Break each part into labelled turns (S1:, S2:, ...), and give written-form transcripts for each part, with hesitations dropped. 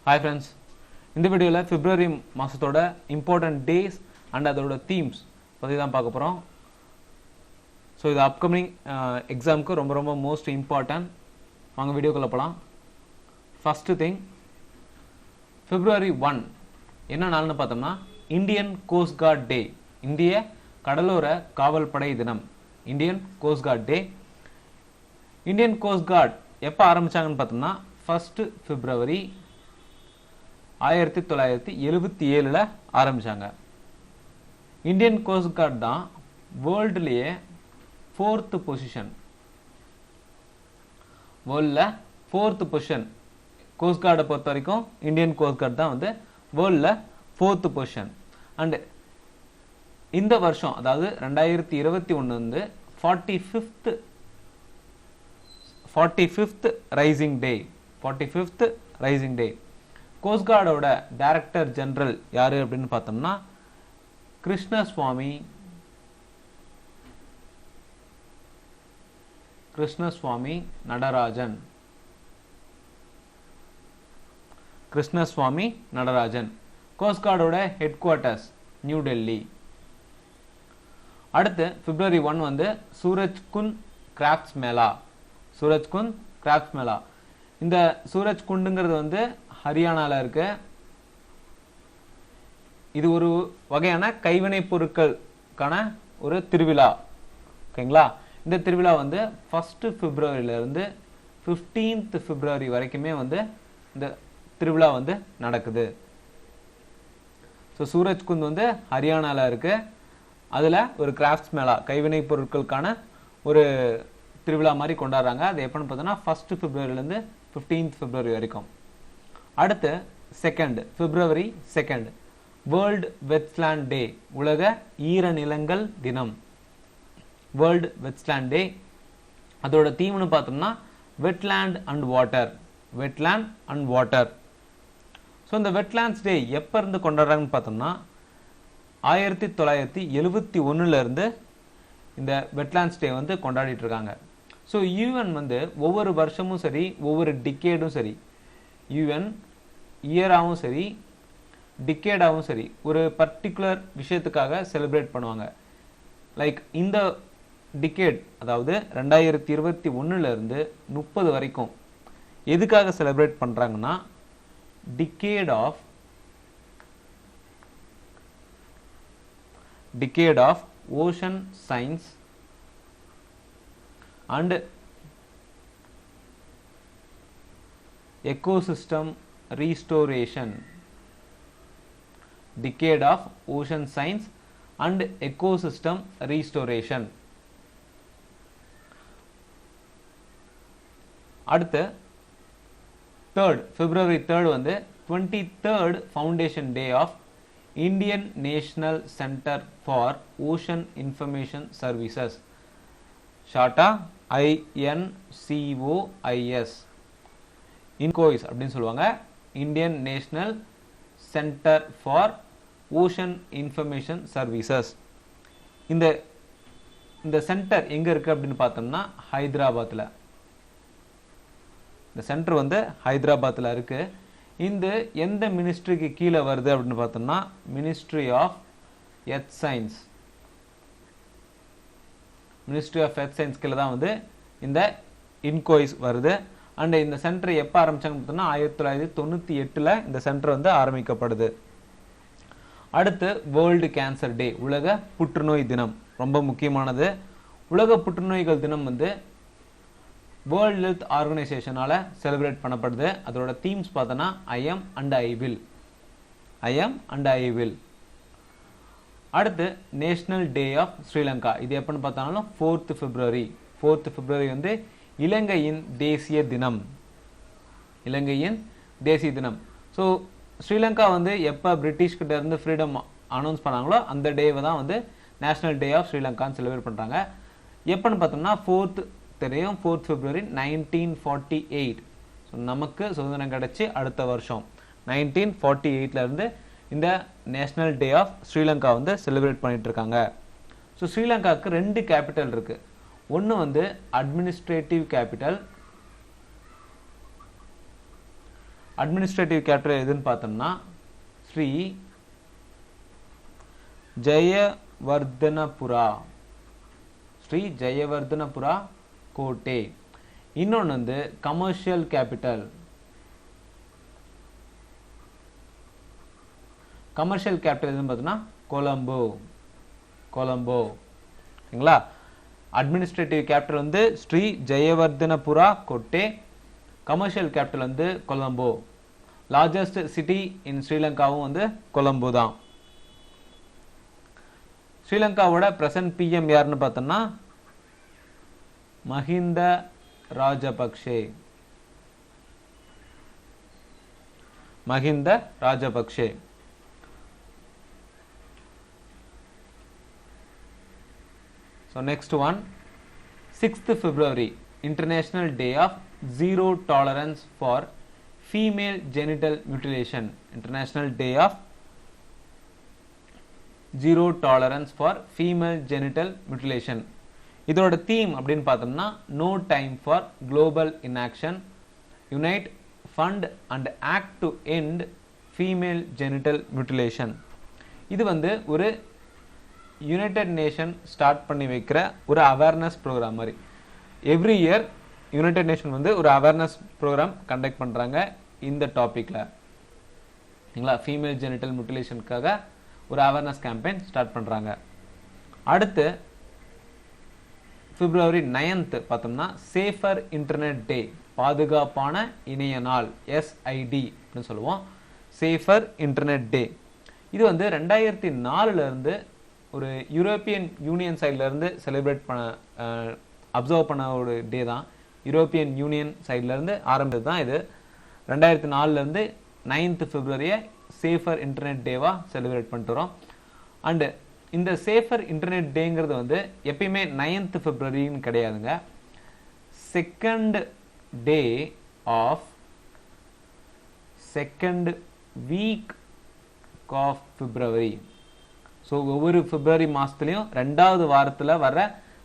S1: Hi friends, இந்த வீடியோவில் பிப்ரவரி மாதத்தோட இம்பார்ட்டன்ட் டேஸ் அண்ட் அதோட தீம்ஸ் பற்றி தான் பார்க்க போகிறோம். ஸோ இது அப்கமிங் எக்ஸாமுக்கு ரொம்ப ரொம்ப மோஸ்ட் இம்பார்ட்டன்ட். வாங்க வீடியோக்குள்ளே போகலாம். ஃபஸ்ட்டு திங், February 1 என்ன நாள்னு பார்த்தோம்னா இந்தியன் கோஸ்ட் கார்ட் டே, இந்திய கடலோர காவல் படை தினம், இந்தியன் கோஸ்ட் கார்ட் டே. இந்தியன் கோஸ்ட் கார்ட் எப்போ ஆரம்பித்தாங்கன்னு பார்த்தோம்னா 1 February 1977 ஆரம்பிச்சாங்க. இந்தியன் கோஸ்ட் கார்ட் தான் வேர்ல்டுலேயே 4th பொசிஷன், வேர்ல்டில் 4th பொசிஷன். கோஸ்ட் கார்டை பொறுத்த வரைக்கும் இந்தியன் கோஸ்ட் கார்டு தான் வந்து வேர்ல்டில் 4th பொசிஷன். அண்டு இந்த வருஷம் அதாவது 2021 வந்து 45th ரைசிங் டே, 45th ரைசிங் டே. கோஸ்ட் கார்டோட டைரக்டர் ஜெனரல் யாரு அப்படின்னு பார்த்தோம்னா கிருஷ்ணசுவாமி நடராஜன். கிருஷ்ணசுவாமி நடராஜன். கோஸ்ட் கார்டோட ஹெட் குவார்ட்டர்ஸ் நியூ டெல்லி. அடுத்து February 1 வந்து சூரஜ்குண்ட் கிராஃப்ட்ஸ் மேளா. சூரஜ்குண்ட் கிராஃப்ட்ஸ் மேளா. இந்த சூரஜ்குண்டுங்கிறது வந்து ஹரியானால இருக்கு. இது ஒரு வகையான கைவினை பொருட்களுக்கான ஒரு திருவிழா. ஓகேங்களா? இந்த திருவிழா வந்து 1 February இருந்து 15th February வரைக்குமே வந்து இந்த திருவிழா வந்து நடக்குது. ஸோ சூரஜ்குண்ட் வந்து ஹரியானால இருக்கு. அதில் ஒரு கிராஃப்ட்ஸ் மேளா, கைவினை பொருட்களுக்கான ஒரு திருவிழா மாதிரி கொண்டாடுறாங்க. அது எப்போன்னு பார்த்தோன்னா 1 February இருந்து 15th February வரைக்கும். அடுத்து February 2 வேர்ல்டு வெட்ஸ்லேண்ட் டே, உலக ஈரநிலங்கள் தினம். வேர்ல்டு வெட்ஸ்லேண்ட் டே. அதோட தீம்னு பார்த்தோம்னா wetland and water, wetland and water. So இந்த வெட்லேண்ட்ஸ் டே எப்போ இருந்து கொண்டாடுறாங்கன்னு பார்த்தோம்னா 1971 இருந்து இந்த வெட்லேண்ட்ஸ் டே வந்து கொண்டாடிட்டு இருக்காங்க. ஸோ யூஎன் வந்து ஒவ்வொரு வருஷமும் சரி, ஒவ்வொரு டிகேடும் சரி, யூஎன் இயராகவும் சரி, டிகேடாகவும் சரி, ஒரு பர்டிகுலர் விஷயத்துக்காக செலிப்ரேட் பண்ணுவாங்க. லைக் இந்த டிகேட் அதாவது 2021 இருந்து 30 வரைக்கும் எதுக்காக செலிப்ரேட் பண்ணுறாங்கன்னா decade of ocean science and ecosystem restoration. Decade of ocean science and ecosystem restoration. அடுத்து February 3 வந்து 23rd Foundation Day of Indian National Center for Ocean Information Services. ஷார்ட்டா INCOIS. இன்கோய்ஸ் அப்படின்னு சொல்லுவாங்க. Indian national centre for ocean information services. இந்த centre எங்க இருக்கு அப்படின்னு பார்த்தோம்னா ஹைதராபாத்தில். இந்த சென்டர் வந்து ஹைதராபாத்தில் இருக்கு. இந்த எந்த மினிஸ்ட்ரிக்கு கீழே வருது அப்படின்னு பார்த்தோம்னா ministry of earth science. Ministry of earth science கீழே தான் வந்து இந்த இன்கோய்ஸ் வருது. அண்ட் இந்த சென்டர் எப்போ ஆரம்பிச்சாங்க பார்த்தோம்னா 1998 இந்த சென்டர் வந்து ஆரம்பிக்கப்படுது. அடுத்து வேர்ல்டு கேன்சர் டே, உலக புற்றுநோய் தினம். ரொம்ப முக்கியமானது. உலக புற்றுநோய்கள் தினம் வந்து வேர்ல்டு ஹெல்த் ஆர்கனைசேஷனால செலிப்ரேட் பண்ணப்படுது. அதோட தீம்ஸ் பார்த்தோன்னா I am and I will. அடுத்து நேஷனல் டே ஆஃப் ஸ்ரீலங்கா. இது எப்பன்னு பார்த்தாலும் 4th February. 4th February வந்து இலங்கையின் தேசிய தினம். இலங்கையின் தேசிய தினம். ஸோ ஸ்ரீலங்கா வந்து எப்போ பிரிட்டிஷ் கிட்ட இருந்து ஃப்ரீடம் அனௌன்ஸ் பண்ணாங்களோ அந்த டேவை தான் வந்து நேஷனல் டே ஆஃப் ஸ்ரீலங்கான்னு செலிப்ரேட் பண்ணுறாங்க. எப்போன்னு பார்த்தோம்னா 4th February 1948. ஸோ நமக்கு சுதந்திரம் கிடைச்சி அடுத்த வருஷம் 1948 இருந்து இந்த நேஷனல் டே ஆஃப் ஸ்ரீலங்கா வந்து செலிப்ரேட் பண்ணிட்டு இருக்காங்க. ஸோ ஸ்ரீலங்காவுக்கு 2 கேபிட்டல் இருக்கு. ஒன்று வந்து அட்மினிஸ்ட்ரேட்டிவ் கேபிட்டல், அட்மினிஸ்ட்ரேட்டிவ் கேபிட்டல் எதுன்னு பார்த்தோம்னா ஸ்ரீ ஜெயவர்தனபுரா, ஸ்ரீ ஜெயவர்தனபுரா கோட்டே. இன்னொன்று வந்து கமர்ஷியல் கேபிட்டல், கமர்ஷியல் கேபிட்டல் எதுன்னு பார்த்தோம்னா கொலம்போ, கொலம்போ. சரிங்களா? அட்மினிஸ்ட்ரேட்டிவ் கேபிட்டல் வந்து ஸ்ரீ ஜெயவர்தனபுரா கோட்டே, கமர்ஷியல் கேபிட்டல் வந்து கொலம்போ. லார்ஜஸ்ட் சிட்டி இன் ஸ்ரீலங்காவும் வந்து கொலம்போ தான். ஸ்ரீலங்காவோட பிரசன்ட் பிஎம் யாருன்னு பார்த்தோம்னா Mahinda Rajapaksa, Mahinda Rajapaksa. So next one, 6th February, International Day of Zero Tolerance for Female Genital Mutilation. International Day of Zero Tolerance for Female Genital Mutilation. இதோட theme அப்படின்னு பார்த்தோம்னா No Time for Global Inaction, Unite, Fund and Act to End Female Genital Mutilation. இது வந்து ஒரு United nation start பண்ணி வைக்கிற ஒரு awareness program மாதிரி. எவ்ரி இயர் யுனைடெட் நேஷன் வந்து ஒரு அவேர்னஸ் ப்ரோக்ராம் கண்டக்ட் பண்ணுறாங்க இந்த டாப்பிக்கில். சரிங்களா? ஃபீமேல் ஜெனிட்டல் முட்டிலேஷனுக்காக ஒரு அவேர்னஸ் கேம்பெயின் ஸ்டார்ட் பண்ணுறாங்க. அடுத்து February 9th பார்த்தோம்னா சேஃபர் இன்டர்நெட் டே, பாதுகாப்பான இணைய நாள், SID அப்படின்னு சொல்லுவோம், சேஃபர் இன்டர்நெட் டே. இது வந்து 2004 ஒரு யூரோப்பியன் யூனியன் சைட்லேருந்து செலிப்ரேட் பண்ண அப்சர்வ் பண்ண ஒரு டே தான். யூரோப்பியன் யூனியன் சைட்லேருந்து ஆரம்பித்தது தான் இது. 2004 9th February சேஃபர் இன்டர்நெட் டேவாக செலிப்ரேட் பண்ணிட்டு வரோம். அண்டு இந்த சேஃபர் இன்டர்நெட் டேங்கிறது வந்து எப்பயுமே 9th February கிடையாதுங்க. Second day of second week of February. So ஒவ்வொரு பிப்ரவரி மாதத்துலையும் 2வது வாரத்தில் வர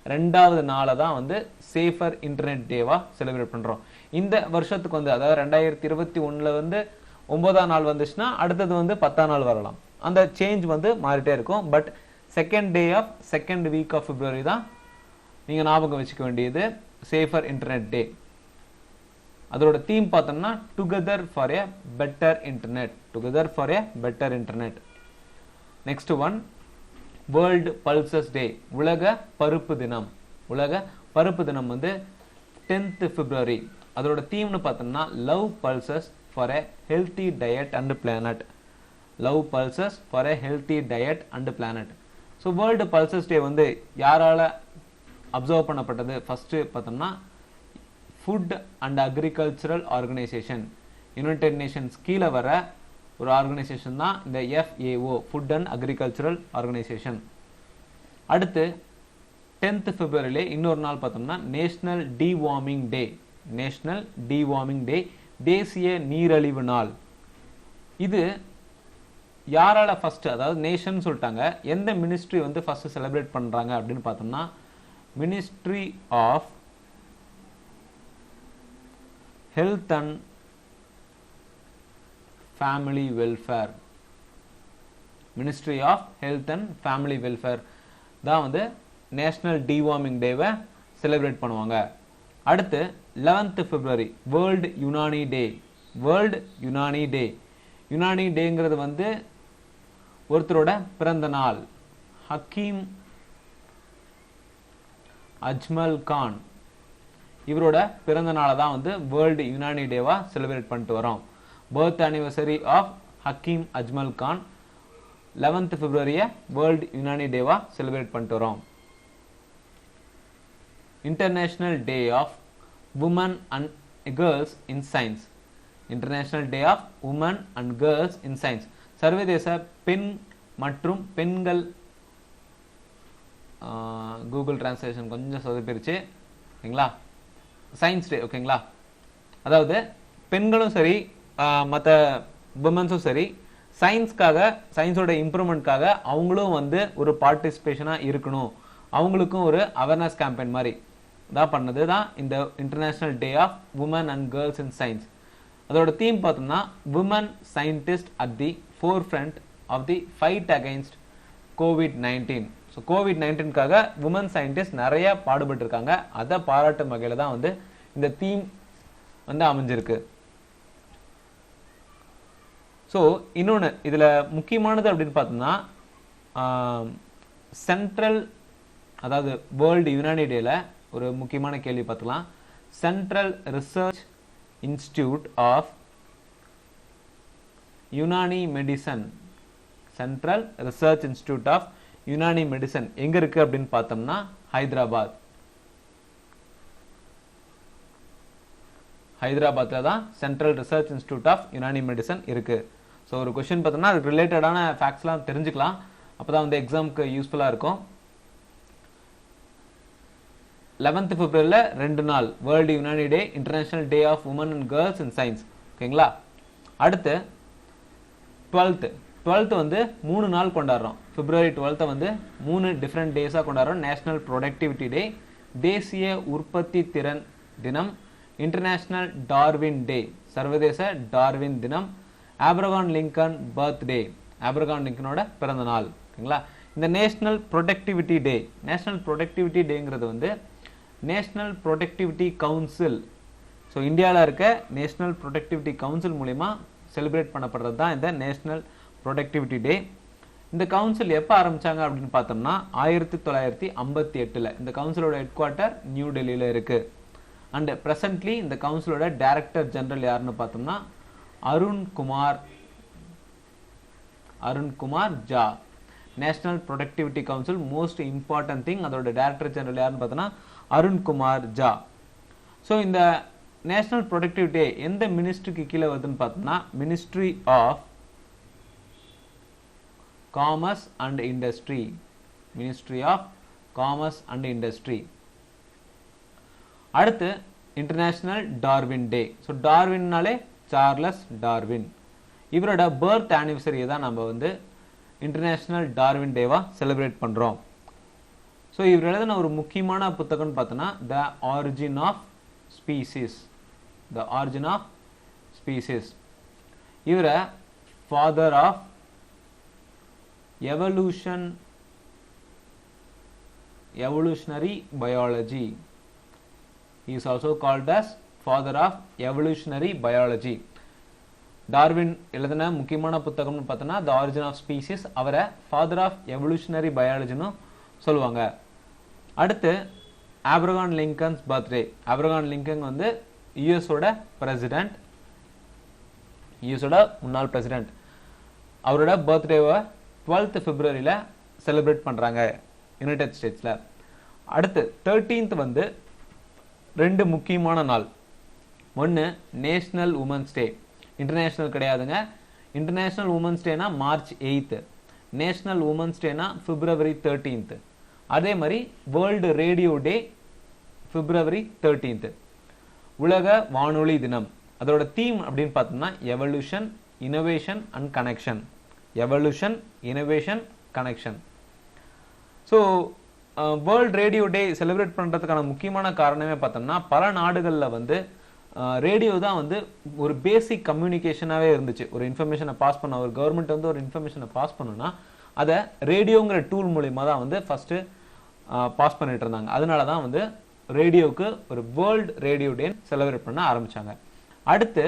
S1: 2வது நாளை தான் வந்து சேஃபர் இன்டர்நெட் டேவாக செலிப்ரேட் பண்ணுறோம். இந்த வருஷத்துக்கு வந்து அதாவது 2021 வந்து 9ஆம் நாள் வந்துச்சுன்னா அடுத்தது வந்து 10ஆம் நாள் வரலாம். அந்த சேஞ்ச் வந்து மாறிட்டே இருக்கும். But second day of second week of February தான் நீங்கள் ஞாபகம் வச்சுக்க வேண்டியது சேஃபர் இன்டர்நெட் டே. அதோட தீம் பார்த்தோம்னா together for a better internet, together for a better internet. Next one, world pulses day, உலக பருப்பு தினம். உலக பருப்பு தினம் வந்து 10th February. அதோட தீம்னு பார்த்தோம்னா love pulses for a healthy diet and planet, love pulses for a healthy diet and planet. So world pulses day வந்து யாரால அப்சர்வ் பண்ணப்பட்டது? ஃபர்ஸ்ட் பார்த்தோம்னா food and agricultural organisation, United Nations கீழே வர ஒரு ஆர்கனைசேஷன் தான் இந்த FAO, food and agricultural organisation. அடுத்து 10th February இன்னொரு நாள் பார்த்தோம்னா national deworming day, national deworming day, தேசிய நீரழிவு நாள். இது யாரால ஃபர்ஸ்ட், அதாவது நேஷன் சொல்லிட்டாங்க, எந்த மினிஸ்ட்ரி வந்து ஃபர்ஸ்ட் செலிப்ரேட் பண்றாங்க அப்படின்னு பார்த்தோம்னா ministry of health and family welfare, ministry of health and family welfare தான் வந்து நேஷனல் டிவார்மிங் டேவை செலிப்ரேட் பண்ணுவாங்க. அடுத்து 11th February வேர்ல்டு யுனானி டே, வேர்ல்டு யுனானி டே. யுனானி டேங்கிறது வந்து ஒருத்தரோட பிறந்த நாள், ஹக்கீம் அஜ்மல் கான், இவரோட பிறந்த நாளை தான் வந்து வேர்ல்டு யுனானி டேவா செலிப்ரேட் பண்ணிட்டு வரோம். Birth anniversary of Hakeem Ajmal Khan 11th February world Unani டேவா செலிப்ரேட் பண்ணிட்டு வரோம். International day of women and girls in science, international day of women and girls in science, சர்வதேச பெண் மற்றும் பெண்கள். கூகுள் டிரான்ஸ்லேஷன் கொஞ்சம் சொதப்பிருச்சு, ஓகேங்களா? சயின்ஸ் டே, ஓகேங்களா? அதாவது பெண்களும் சரி மற்ற விமன்ஸும் சரி சயின்ஸ்க்காக, சயின்ஸோட இம்ப்ரூவ்மெண்ட்காக அவங்களும் வந்து ஒரு பார்ட்டிசிபேஷனாக இருக்கணும், அவங்களுக்கும் ஒரு அவேர்னஸ் கேம்பெயின் மாதிரி தான் பண்ணது தான் இந்த international day of women and girls in science. அதோட தீம் பார்த்தோம்னா women scientist at the forefront of the fight against COVID-19. So COVID-19க்காக விமன் சயின்டிஸ்ட் நிறைய பாடுபட்டு இருக்காங்க. அதை பாராட்டும் வகையில் தான் வந்து இந்த தீம் வந்து அமைஞ்சிருக்கு. ஸோ இன்னொன்று இதில் முக்கியமானது அப்படின்னு பார்த்தோம்னா சென்ட்ரல், அதாவது வேர்ல்டு யுனானி டேல ஒரு முக்கியமான கேள்வி பார்த்துக்கலாம். Central research institute of Unani medicine, central research institute of Unani medicine எங்க இருக்கு அப்படின்னு பார்த்தோம்னா ஹைதராபாத். ஹைதராபாத்ல தான் central research institute of Unani medicine இருக்கு. ஸோ ஒரு கொஸ்டின் பார்த்தோம்னா அதுக்கு ரிலேட்டடான ஃபேக்ட்ஸ்லாம் தெரிஞ்சுக்கலாம். அப்போதான் வந்து எக்ஸாமுக்கு யூஸ்ஃபுல்லாக இருக்கும். 11th பிப்ரவரியில் 2 நாள் world Unani day, international day of women and girls in science. ஓகேங்களா? அடுத்து 12th வந்து 3 நாள் கொண்டாடுறோம். பிப்ரவரி 12th வந்து 3 டிஃப்ரெண்ட் டேஸாக கொண்டாடுறோம். நேஷனல் ப்ரொடக்டிவிட்டி டே, தேசிய உற்பத்தி திறன் தினம், இன்டர்நேஷனல் டார்வின் டே, சர்வதேச டார்வின் தினம், ஆப்ரகாம் லிங்கன் பர்த்டே, ஆப்ரகாம் லிங்கனோட பிறந்த நாள். ஓகேங்களா? இந்த நேஷனல் ப்ரொடக்டிவிட்டி டே, நேஷனல் ப்ரொடக்டிவிட்டி டேங்கிறது வந்து நேஷனல் ப்ரொடக்டிவிட்டி கவுன்சில், ஸோ இந்தியாவில் இருக்க நேஷனல் ப்ரொடக்டிவிட்டி கவுன்சில் மூலிமா செலிப்ரேட் பண்ணப்படுறது தான் இந்த நேஷனல் ப்ரொடக்டிவிட்டி டே. இந்த கவுன்சில் எப்போ ஆரம்பிச்சாங்க அப்படின்னு பார்த்தோம்னா 1958. இந்த கவுன்சிலோட ஹெட் குவார்ட்டர் நியூ டெல்லியில் இருக்கு. அண்ட் ப்ரெசன்ட்லி இந்த கவுன்சிலோட டைரக்டர் ஜெனரல் யாருன்னு பார்த்தோம்னா Arunkumar Jha. National productivity council most important thing, அதோட டைரக்டர் ஜெனரல் யாருன்னு பார்த்தோம்னா அருண்குமார் ஜா. ஸோ இந்த நேஷனல் ப்ரொடக்டிவிட்டி எந்த மினிஸ்ட்ரிக்கு கீழே வருதுன்னு பார்த்தோம்னா ministry of commerce and industry, ministry of commerce and industry. அடுத்து இன்டர்நேஷனல் டார்வின் டே. ஸோ டார்வின்னாலே சார்லஸ் டார்வின், இவரோட பர்த் ஆனிவர்சரியை தான் நம்ம வந்து இன்டர்நேஷனல் டார்வின் டேவா செலிப்ரேட் பண்ணுறோம். ஸோ இவர் எழுதின ஒரு முக்கியமான புத்தகம்னு பார்த்தோன்னா the origin of species, the origin of species. இவரை father of evolutionary biology, he is also called as father of evolutionary biology. Darwin எழுதின முக்கியமான புத்தகம்னு பார்த்தோன்னா த ஆரிஜின் ஆஃப் ஸ்பீசிஸ், அவரை ஃபாதர் ஆஃப் எவல்யூஷனரி பயாலஜின்னு சொல்லுவாங்க. அடுத்து Abraham Lincoln's birthday. Abraham Lincoln வந்து யுஎஸோட பிரசிடென்ட், யுஎஸோட முன்னாள் பிரசிடென்ட். அவரோட பர்த்டேவை 12th பிப்ரவரியில் செலிப்ரேட் பண்ணுறாங்க யுனைடெட் ஸ்டேட்ஸில். அடுத்து 13th வந்து 2 முக்கியமான நாள். ஒன்று நேஷனல் உமன்ஸ் டே, இன்டர்நேஷ்னல் கிடையாதுங்க. இன்டர்நேஷ்னல் உமன்ஸ் டேனா March 8th, நேஷனல் உமன்ஸ் டேனா February 13th. அதே மாதிரி வேர்ல்டு ரேடியோ டே February 13th. உலக வானொலி தினம், அதோட தீம் அப்படின்னு பார்த்தோம்னா evolution, innovation and connection, evolution, innovation, connection. So world radio day celebrate பண்ணுறதுக்கான முக்கியமான காரணமே பார்த்தோம்னா பல நாடுகளில் வந்து ரேடியோ தான் வந்து ஒரு பேசிக் கம்யூனிகேஷனாகவே இருந்துச்சு. ஒரு இன்ஃபர்மேஷனை பாஸ் பண்ண, ஒரு கவர்மெண்ட் வந்து ஒரு இன்ஃபர்மேஷனை பாஸ் பண்ணணும்னா அதை ரேடியோங்கிற டூல் மூலிமா தான் வந்து ஃபஸ்ட்டு பாஸ் பண்ணிட்டு இருந்தாங்க. அதனால தான் வந்து ரேடியோவுக்கு ஒரு வேர்ல்டு ரேடியோ டே செலிப்ரேட் பண்ண ஆரம்பித்தாங்க. அடுத்து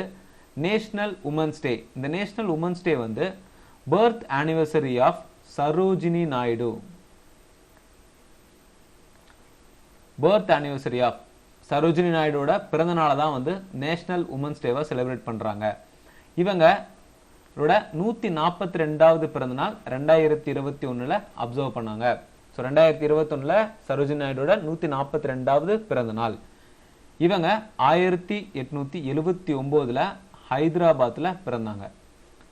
S1: நேஷ்னல் உமன்ஸ் டே. இந்த நேஷ்னல் உமன்ஸ் டே வந்து birth anniversary of Sarojini Naidu, birth anniversary of Sarojini நாயுடோட பிறந்த நாளை தான் வந்து நேஷனல் உமன்ஸ் டேவை செலிப்ரேட் பண்ணுறாங்க. இவங்களோட 142வது பிறந்த நாள் 2021 அப்சர்வ் பண்ணாங்க. ஸோ 2021 சரோஜினி நாயுடோட 142வது பிறந்த நாள். இவங்க 1879 ஹைதராபாத்தில் பிறந்தாங்க.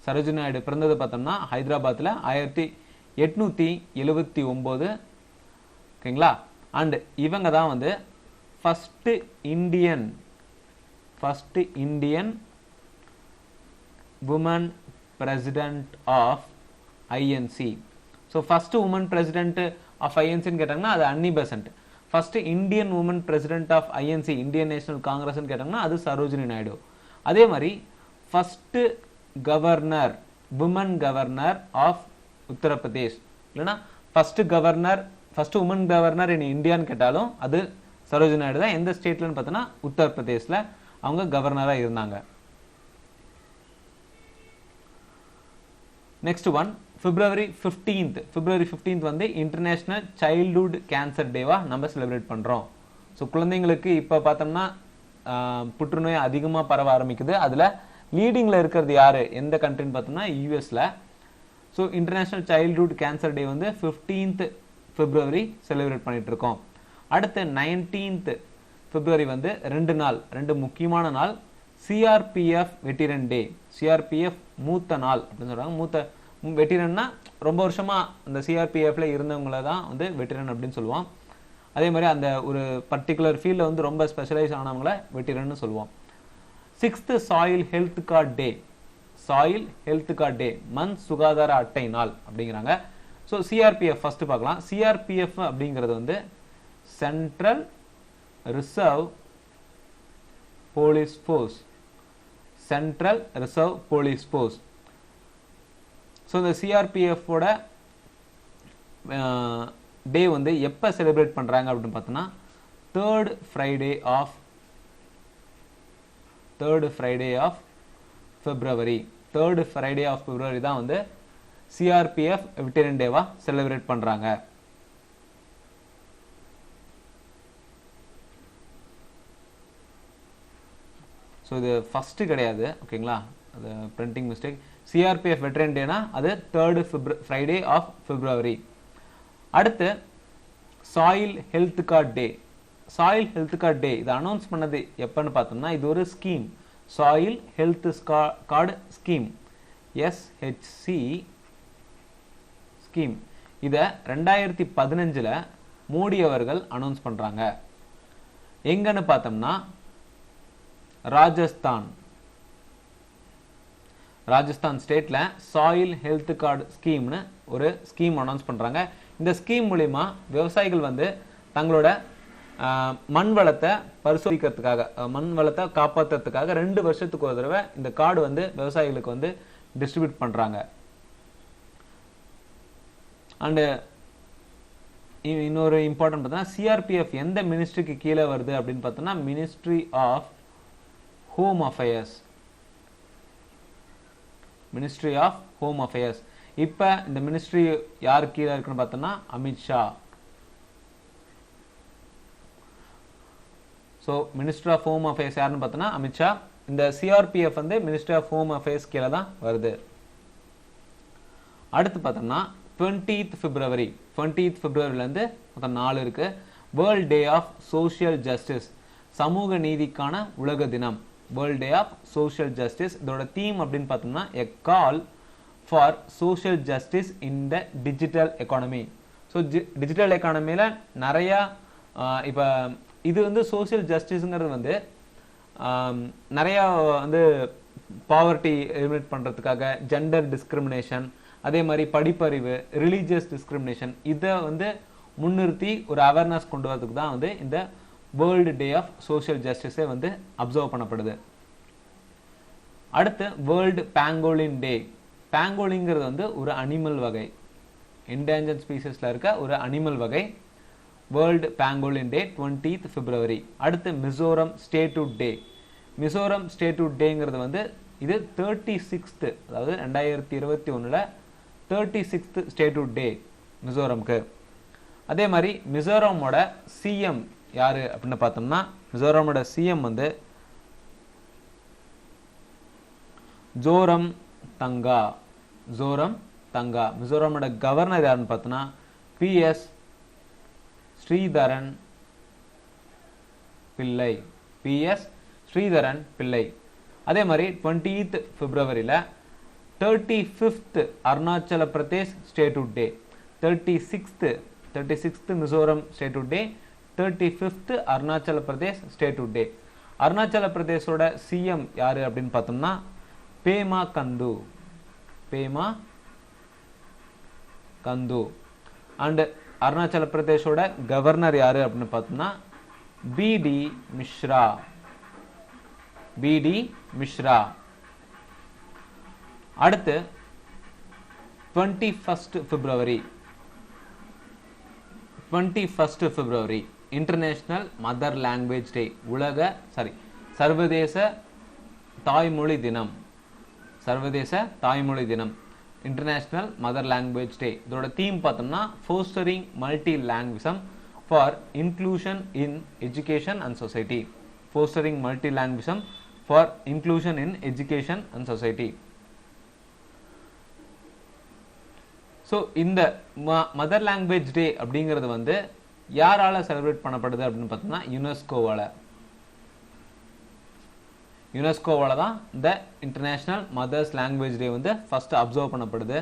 S1: சரோஜினி நாயுடு பிறந்தது பார்த்தோம்னா ஹைதராபாத்தில் 1879. ஓகேங்களா? அண்ட் இவங்க தான் வந்து first Indian woman president of INC. So first woman president of ஐஎன்சின்னு கேட்டாங்கன்னா அது Annie Besant. First Indian woman president of INC, Indian national காங்கிரஸ்ன்னு கேட்டாங்கன்னா அது சரோஜினி நாயுடு. அதே மாதிரி first governor, women governor of Uttar Pradesh, இல்லைன்னா first governor, first woman governor in இந்தியான்னு கேட்டாலும் அது சரோஜினி நாயுடு தான். எந்த ஸ்டேட்லன்னு பார்த்தோன்னா உத்தரப்பிரதேஷ்ல அவங்க கவர்னரா இருந்தாங்க. Next one February 15th. February 15th வந்து இன்டர்நேஷனல் சைல்ட்ஹுட் கேன்சர் டேவா நம்ம செலிப்ரேட் பண்றோம். ஸோ குழந்தைங்களுக்கு இப்போ பார்த்தோம்னா புற்றுநோய் அதிகமாக பரவ ஆரம்பிக்குது. அதில் லீடிங்கில் இருக்கிறது யாரு, எந்த கண்ட்ரின்னு பார்த்தோம்னா யூஎஸ்ல. So international childhood cancer day வந்து 15th February செலிப்ரேட் பண்ணிட்டு இருக்கோம். அடுத்து 19th February வந்து ரெண்டு முக்கியமான நாள். சிஆர்பிஎஃப் வெட்டிரன் டே. சிஆர்பிஎஃப் மூத்த நாள் அப்படின்னு சொல்றாங்க. மூத்த வெட்டிரன்னா ரொம்ப வருஷமா அந்த சிஆர்பிஎஃப்ல இருந்தவங்கள தான் வந்து வெட்டிரன் அப்படின்னு சொல்லுவோம். அதே மாதிரி அந்த ஒரு பர்டிகுலர் ஃபீல்டில் வந்து ரொம்ப ஸ்பெஷலைஸ் ஆனவங்கள வெட்டிரன்னு சொல்லுவோம். 6th soil health card day. Soil health card day, மண் சுகாதார அட்டை நாள் அப்படிங்கிறாங்க. ஸோ சிஆர்பிஎஃப் ஃபர்ஸ்ட் பார்க்கலாம். சிஆர்பிஎஃப் அப்படிங்கிறது வந்து central reserve police force. Central reserve police force. So இந்த சிஆர்பிஎஃபோட டே வந்து எப்போ செலிப்ரேட் பண்ணுறாங்க அப்படின்னு பார்த்தோன்னா third Friday of February. Third Friday of February தான் வந்து சிஆர்பிஎஃப் வெட்டரன் டேவா செலிப்ரேட் பண்ணுறாங்க. ஸோ இது ஃபஸ்ட்டு கிடையாது, ஓகேங்களா, அது பிரிண்டிங் மிஸ்டேக். சிஆர்பிஎஃப் வெட்டரன் டேனா அது தேர்ட் ஃப்ரைடே ஆஃப் February. அடுத்து soil health card day. Soil health card day இதை அனௌன்ஸ் பண்ணது எப்பன்னு பார்த்தோம்னா இது ஒரு scheme, soil health card scheme, SHC scheme. இதை 2015 மோடி அவர்கள் அனௌன்ஸ் பண்றாங்க. எங்கன்னு பார்த்தோம்னா ராஜஸ்தான் ஸ்டேட்ல சாயில் ஹெல்த் கார்டு ஸ்கீம்னு ஒரு ஸ்கீம் அனௌன்ஸ் பண்றாங்க. இந்த ஸ்கீம் மூலிமா விவசாயிகள் வந்து தங்களோட மண் வளத்தை பரிசோதிக்கிறதுக்காக, மண் வளத்தை காப்பாற்றுறதுக்காக 2 வருஷத்துக்கு ஒரு தடவை இந்த கார்டு வந்து விவசாயிகளுக்கு வந்து டிஸ்ட்ரிபியூட் பண்றாங்க. அண்டு இன்னொரு இம்பார்ட்டன்ட் பார்த்தோம்னா சிஆர்பிஎஃப் எந்த மினிஸ்ட்ரிக்கு கீழே வருது அப்படின்னு பார்த்தோம்னா ministry of home affairs. Ministry of home affairs. இப்போ இந்த மினிஸ்ட்ரி யார் கீழே இருக்குன்னு பார்த்தோம்னா Amit Shah. So ministry of home affairs யாருன்னு பார்த்தோம்னா அமித்ஷா. இந்த சிஆர்பிஎஃப் வந்து மினிஸ்ட்ரி ஆஃப் ஹோம் அஃபேர்ஸ் கீழே தான் வருது. அடுத்து பார்த்தோம்னா 20th February. 20th Februaryலேருந்து மொத்தம் 4 இருக்கு. World day of social justice, சமூக நீதிக்கான உலக தினம். World day of social justice. இதோட தீம் அப்படின்னு பார்த்தோம்னா a call for social justice in the digital economy. So digital எக்கானமியில் நிறையா இப்போ இது வந்து சோஷியல் ஜஸ்டிஸுங்கிறது வந்து நிறையா வந்து பாவர்ட்டி எலிமினேட் பண்ணுறதுக்காக, ஜெண்டர் டிஸ்கிரிமினேஷன், அதே மாதிரி படிப்பறிவு, ரிலீஜியஸ் டிஸ்கிரிமினேஷன், இதை வந்து முன்னிறுத்தி ஒரு அவேர்னஸ் கொண்டு வரதுக்கு தான் வந்து இந்த வேர்ல்டு டே ஆஃப் சோஷியல் ஜஸ்டிஸே வந்து அப்சர்வ் பண்ணப்படுது. அடுத்து வேர்ல்டு பேங்கோலின் டே. பேங்கோலிங்கிறது வந்து ஒரு அனிமல் வகை, என்டேஞ்சர்ட் ஸ்பீசிஸ்ல இருக்க ஒரு அனிமல் வகை. வேர்ல்டு பேங்கோலின் டே 20th February. அடுத்து மிசோரம் ஸ்டேட்ஹுட் டே. மிசோரம் ஸ்டேட்ஹுட் டேங்கிறது வந்து இது 36th, அதாவது 2021 36th ஸ்டேட்ஹுட் டே மிசோரம்க்கு. அதே மாதிரி மிசோரமோட சிஎம் யாரு அப்படின்னு பார்த்தோம்னா மிசோரமோட சிஎம் வந்து ஜோரம் தங்கா. மிசோரமோட கவர்னர் யாருன்னு பார்த்தோம்னா PS ஸ்ரீதரன் பிள்ளை. அதே மாதிரி 20th February 35th Arunachal Pradesh statehood day. 36th Mizoram statehood day, 35th Arunachal Pradesh statehood day. Arunachal பிரதேஷோட சிஎம் யாரு அப்படின்னு பார்த்தோம்னா பேமா கந்து. அண்ட் அருணாச்சல பிரதேஷோட கவர்னர் யாரு அப்படின்னு பார்த்தோம்னா பிடி மிஸ்ரா. அடுத்து 21st February 21st February international mother language டே, சர்வதேச தாய்மொழி தினம். சர்வதேச தாய்மொழி தினம், இன்டர்நேஷனல் மதர் லாங்குவேஜ் டே. இதோட தீம் பார்த்தோம்னா fostering multilingualism for inclusion in education and society. Fostering multilingualism for inclusion in education and society. So இந்த மதர் லாங்குவேஜ் டே அப்படிங்கிறது வந்து யாரால செலிப்ரேட் பண்ணப்படுது அப்படின்னு பார்த்தோம்னா யுனெஸ்கோவால தான் இந்த இன்டர்நேஷனல் மதர்ஸ் லாங்குவேஜ் டே வந்து ஃபர்ஸ்ட் அப்சர்வ் பண்ணப்படுது.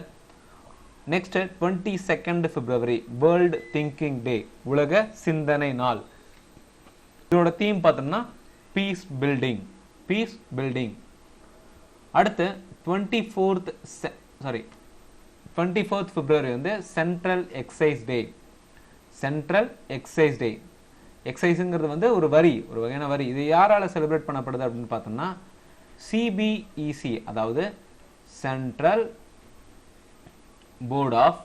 S1: Next 22nd February world thinking day, உலக சிந்தனை நாள். இதோட தீம் பார்த்தோம்னா பீஸ் பில்டிங். அடுத்து 24th February வந்து சென்ட்ரல் எக்ஸைஸ் டே. எக்ஸைஸ்ங்கிறது வந்து ஒரு வகையான வரி. இது யாரால செலிப்ரேட் பண்ணப்படுது அப்படின்னு பார்த்தோம்னா சிபிஇசி, அதாவது central board of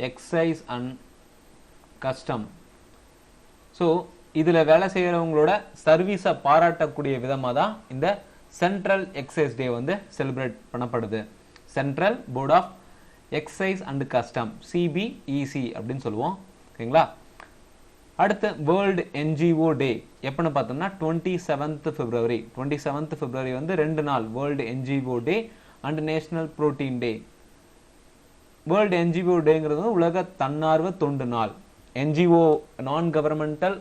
S1: excise and custom. So இதுல வேலை செய்யறவங்களோட சர்வீஸை பாராட்டக்கூடிய விதமாக தான் இந்த சென்ட்ரல் எக்ஸைஸ் டே வந்து செலிப்ரேட் பண்ணப்படுது. Central board of excise and custom, CBEC அப்படின்னு சொல்லுவோம். ஓகேங்களா? அடுத்து வேர்ல்டு என்ஜிஓ டே எப்பன்னு பார்த்தோம்னா 27th February. 27th February வந்து 2 நாள், world NGO day and national protein day. World NGO டேங்கிறது உலக தன்னார்வ தொண்டு நாள். என்ஜிஓ நான் கவர்மெண்டல்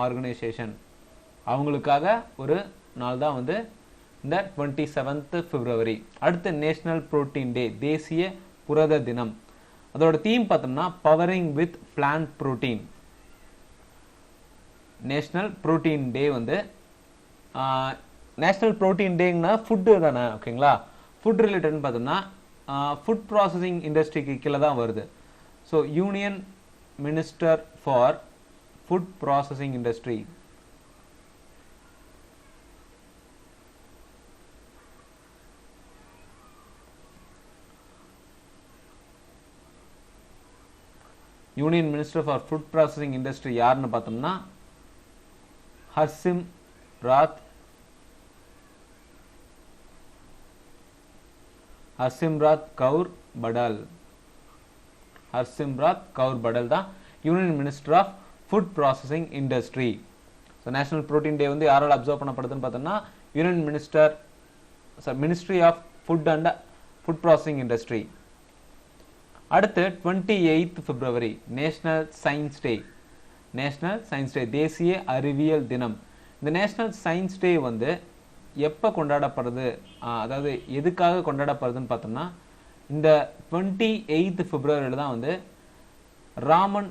S1: ஆர்கனைசேஷன், அவங்களுக்காக ஒரு நாள் தான் வந்து இந்த 27th February. அடுத்து நேஷனல் புரோட்டீன் டே, தேசிய புரத தினம். அதோட தீம் பார்த்தோம்னா powering with plant protein. National protein day வந்து நேஷனல் புரோட்டீன் டேங்கன்னா ஃபுட்டு தானே. ஓகேங்களா? ஃபுட் ரிலேட்டட்னு பார்த்தோம்னா ஃபுட் ப்ராசஸிங் இண்டஸ்ட்ரிக்கு கீழே தான் வருது. So union minister for food processing industry. Union minister for food processing industry யாருன்னு பார்த்தோம்னா ஹர்சிம்ராத் கவுர் படல் தான் union minister of food processing industry. So national protein day வந்து யாரால் அப்சர்வ் பண்ணப்படுதுன்னு பார்த்தோம்னா union ministry of food and food processing industry. அடுத்து 28th February national science day, தேசிய அறிவியல் தினம். இந்த நேஷனல் சயின்ஸ் டே வந்து எப்போ கொண்டாடப்படுது, அதாவது எதுக்காக கொண்டாடப்படுதுன்னு பார்த்தோம்னா இந்த 28th February தான் வந்து ராமன்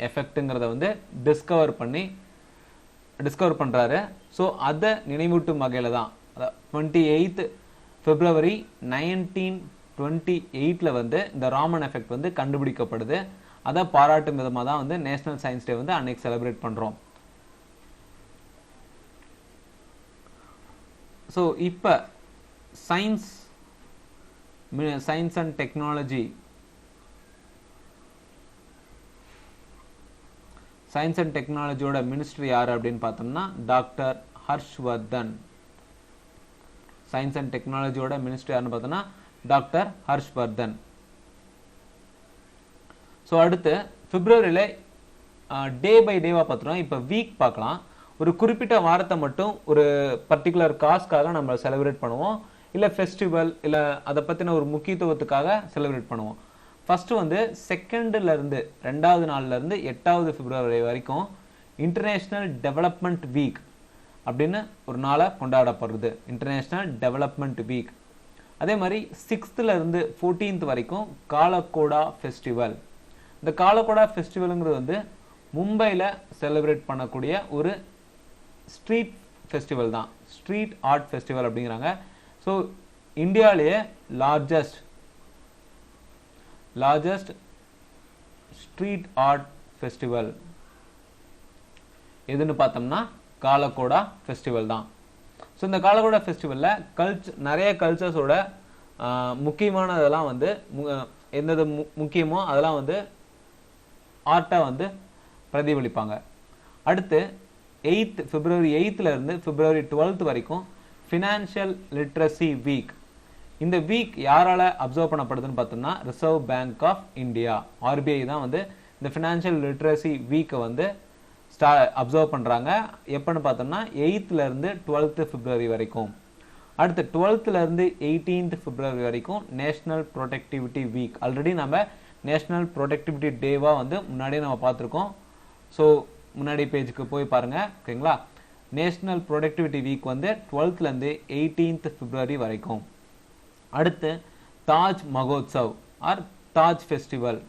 S1: எஃபெக்ட்ங்கிறத வந்து டிஸ்கவர் பண்றாரு. ஸோ அதை நினைவூட்டும் வகையில தான் 28th February 1928 வந்து இந்த ராமன் எஃபெக்ட் வந்து கண்டுபிடிக்கப்படுது. அதை பாராட்டும் விதமாக தான் வந்து நேஷனல் சயின்ஸ் டே வந்து அன்னைக்கு செலிப்ரேட் பண்றோம். ஸோ இப்போ சயின்ஸ் அண்ட் டெக்னாலஜியோட மினிஸ்டர் யாரு அப்படின்னு பார்த்தோம்னா டாக்டர் ஹர்ஷ்வர்தன். சயின்ஸ் அண்ட் டெக்னாலஜியோட மினிஸ்டர் யாருன்னு பார்த்தோம்னா டாக்டர் ஹர்ஷ்வர்தன். ஸோ அடுத்து பிப்ரவரியில டே பை டேவா பார்த்துட்டோம். இப்போ வீக் பார்க்கலாம். ஒரு குறிப்பிட்ட வாரத்தை மட்டும் ஒரு பர்டிகுலர் காஸ்க்காக நம்ம செலிப்ரேட் பண்ணுவோம், இல்லை ஃபெஸ்டிவல் இல்லை அதை பற்றின ஒரு முக்கியத்துவத்துக்காக செலிப்ரேட் பண்ணுவோம். ஃபர்ஸ்ட் வந்து 2வது நாள்ல இருந்து 8வது February வரைக்கும் இன்டர்நேஷனல் டெவலப்மெண்ட் வீக் அப்படின்னு ஒரு நாளை கொண்டாடப்படுறது, இன்டர்நேஷனல் டெவலப்மெண்ட் வீக். அதே மாதிரி 6th இருந்து 14th வரைக்கும் காலக்கோடா ஃபெஸ்டிவல். இந்த காலக்கோடா ஃபெஸ்டிவலுங்கிறது வந்து மும்பையில் செலிப்ரேட் பண்ணக்கூடிய ஒரு ஸ்ட்ரீட் ஃபெஸ்டிவல் தான், ஸ்ட்ரீட் ஆர்ட் ஃபெஸ்டிவல் அப்படிங்கிறாங்க. ஸோ இந்தியாவிலேயே லார்ஜஸ்ட் ஸ்ட்ரீட் ஆர்ட் ஃபெஸ்டிவல் எதுன்னு பார்த்தோம்னா காலகோடா ஃபெஸ்டிவல் தான். ஸோ இந்த காலகோடா ஃபெஸ்டிவலில் நிறைய கல்ச்சர்ஸோட முக்கியமானதெல்லாம் வந்து எந்தது முக்கியமோ அதெல்லாம் வந்து ஆர்ட்டை வந்து பிரதிபலிப்பாங்க. அடுத்து February 8th இருந்து February 12th வரைக்கும் ஃபினான்ஷியல் லிட்ரஸி வீக். இந்த வீக் யாரால அப்சர்வ் பண்ணப்படுதுன்னு பார்த்தோம்னா reserve bank of India, RBI தான் வந்து இந்த ஃபினான்ஷியல் லிட்ரஸி வீக்கை வந்து அப்சர்வ் பண்றாங்க. எப்பன்னு பார்த்தோம்னா 8th இருந்து 12th February வரைக்கும். அடுத்து 12th இருந்து 18th February வரைக்கும் நேஷனல் ப்ரொடக்டிவிட்டி வீக். ஆல்ரெடி நம்ம நேஷனல் ப்ரொடக்டிவிட்டி டேவா வந்து முன்னாடியே நம்ம பார்த்துருக்கோம். ஸோ முன்னாடி பேஜுக்கு போய் பாருங்க. ஓகேங்களா? நேஷனல் ப்ரொடக்டிவிட்டி வீக் வந்து 12th இருந்து 18th February வரைக்கும். அடுத்து Taj Mahotsav R Taj festival.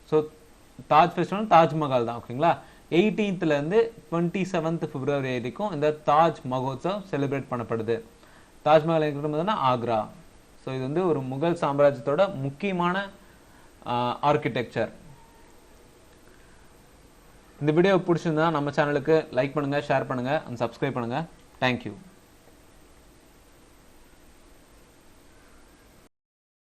S1: So Taj festival Taj Mahal தான். ஓகேங்களா? 18th இருந்து 27th February வரைக்கும் இந்த தாஜ் மகோத்சவ் செலிப்ரேட் பண்ணப்படுது. தாஜ்மஹால் இருக்கிறது ஆக்ரா. ஸோ இது வந்து ஒரு முகல் சாம்ராஜ்யத்தோட முக்கியமான ஆர்கிடெக்சர். இந்த வீடியோ பிடிச்சிருந்தா நம்ம சேனலுக்கு லைக் பண்ணுங்க, ஷேர் பண்ணுங்க, அண்ட் சப்ஸ்கிரைப் பண்ணுங்க. தேங்க்யூ.